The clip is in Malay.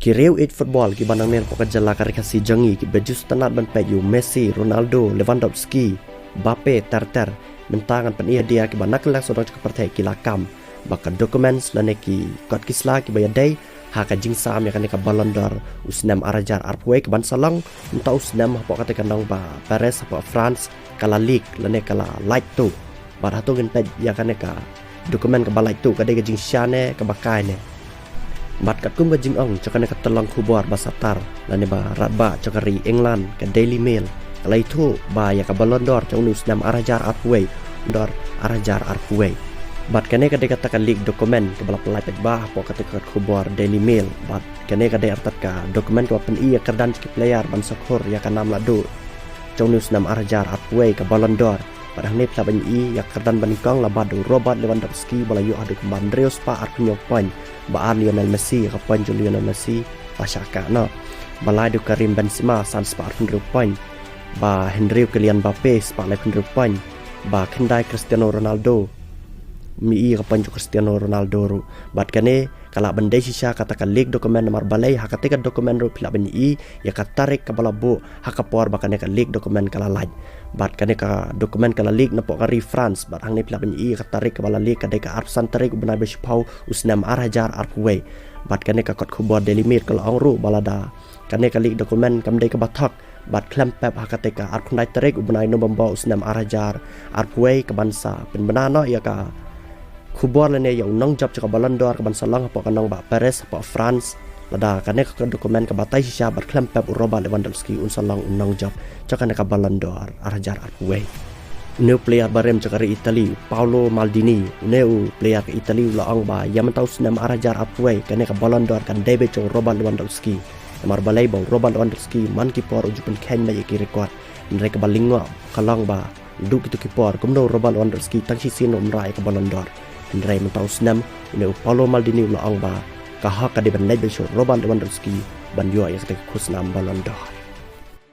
Kireu it football ki banang ner poka jala karikasi jangi ki bejus tanat ban peju Messi, Ronaldo, Lewandowski, Mbappe, Terter mentangan penia dia ki banak lak sodong ke partai ki lakam baka dokumen lane ki kot kisla ki bayadai haka jingsam ya kanika Ballon d'Or usnam arajar arpwe ki ban salong entau usnam pok kata kanong ba Paris apa France kala league lane kala like tu bar hatu gen pej ya kanika dokumen ke balai tu kadai ke jingsyane ke bakai ne bat kat kum gajing ong cakane kat telang kubar basatar lane ba ratba cakari England ke Daily Mail kala itu ba ya ka Ballon d'Or cang nus nam arajar arpwe dor arajar arpwe bat kane kade katakan leak dokumen ke balap pelai pet bah po kate kat kubar Daily Mail bat kane kade artat ka dokumen ke pen iya kerdan ki player ban sakhor ya kan nam ladu cang nus nam arajar arpwe ke Ballon d'Or pada ne pla ban i ya kerdan ban kong labadu Robert Lewandowski balayu adu ke Andreas pa arpunyo point ba Lionel Messi ka point Lionel Messi pasaka no balai du Karim Benzema sans pa arpunyo point ba Henry Kylian Mbappe pa le arpunyo point ba kendai Cristiano Ronaldo mi ka point Cristiano Ronaldo ru bat kane kala bandai sisa katakan leak dokumen nomor balai hakate ka dokumen ru pla ban i ya katarik ka balabu hakapor bakane ka leak dokumen kala laj bat kane ka dokumen kala leak na po ka France bat hang ne pla ban i katarik ka bala leak kade ka arsan tarik benai bespau usnam arajar arpwe bat kane ka kot khubor Daily Mail kala ongru balada kane ka leak dokumen kamdai ka bathak bat klempep hakate ka arkundai tarik benai no bamba usnam arajar arpwe ka bansa pen benano ya ka khubor lene yang nong job caka Ballon d'Or ka bansa lang apa kanong ba Paris apa France lada kane ka dokumen ka batai sisa bat klempep Robert Lewandowski unsalang nong job caka ne ka Ballon d'Or arajar arpwe new player barem caka Italy Paolo Maldini new player ke Italy laong ba yang mentau senam arajar arpwe kane ka Ballon d'Or kan debut cong Robert Lewandowski namar balai bang Robert Lewandowski man kipor ujupan ken ba yaki record mereka balingwa kalong ba duk itu kipor kumno Robert Lewandowski tangsi sino mrai ka Ballon d'Or Andrei mentau senam new Paolo Maldini laong ba kahak ka di ban Robert Lewandowski ban yo ya ke kusnam Ballon d'Or